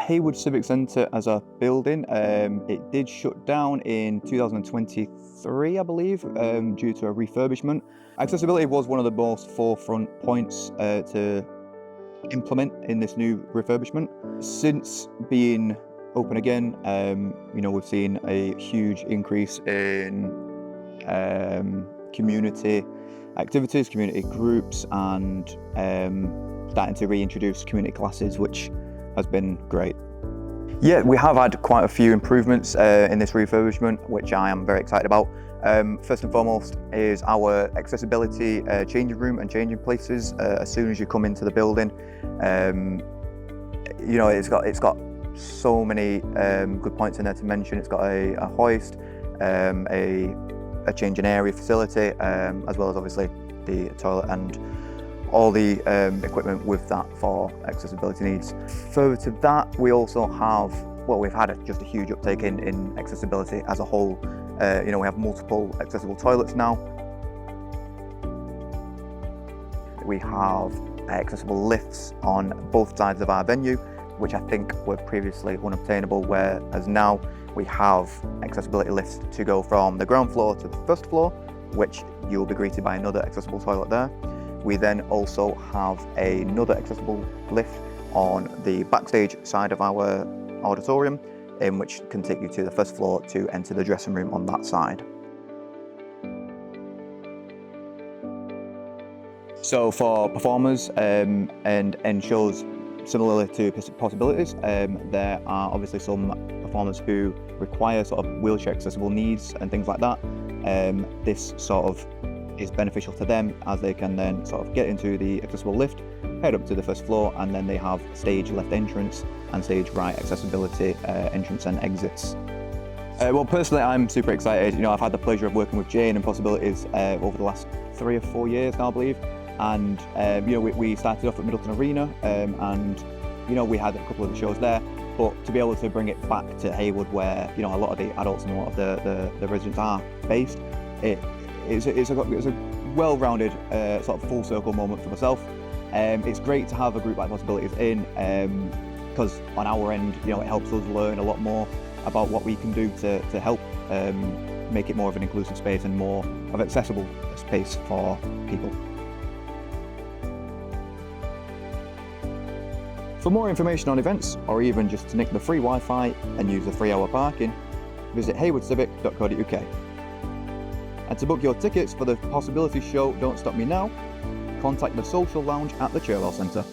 Heywood Civic Centre as a building. It did shut down in 2023, I believe, due to a refurbishment. Accessibility was one of the most forefront points to implement in this new refurbishment. Since being open again, we've seen a huge increase in community activities, community groups, and starting to reintroduce community classes, which has been great. Yeah, we have had quite a few improvements in this refurbishment, which I am very excited about. First and foremost is our accessibility changing room and changing places as soon as you come into the building. It's got so many good points in there to mention. It's got a hoist, a changing area facility, as well as obviously the toilet and all the equipment with that for accessibility needs. Further to that, we also have, we've had just a huge uptake in accessibility as a whole. We have multiple accessible toilets now. We have accessible lifts on both sides of our venue, which I think were previously unobtainable, whereas now we have accessibility lifts to go from the ground floor to the first floor, which you'll be greeted by another accessible toilet there. We then also have another accessible lift on the backstage side of our auditorium, which can take you to the first floor to enter the dressing room on that side. So for performers and shows similarly to PossAbilities, there are obviously some performers who require sort of wheelchair accessible needs and things like that. This sort of is beneficial to them, as they can then sort of get into the accessible lift, head up to the first floor, and then they have stage left entrance and stage right accessibility entrance and exits. Well, personally, I'm super excited. I've had the pleasure of working with Jane and PossAbilities over the last 3 or 4 years now, I believe. And we started off at Middleton Arena, and we had a couple of the shows there. But to be able to bring it back to Heywood, where a lot of the adults and a lot of the residents are based, it's a well-rounded sort of full circle moment for myself. It's great to have a group like PossAbilities in, because on our end, it helps us learn a lot more about what we can do to help make it more of an inclusive space and more of an accessible space for people. For more information on events, or even just to nick the free Wi-Fi and use the 3-hour parking, visit heywardcivic.co.uk. And to book your tickets for the PossAbilities show Don't Stop Me Now, contact the Social Lounge at the Cherwell Centre.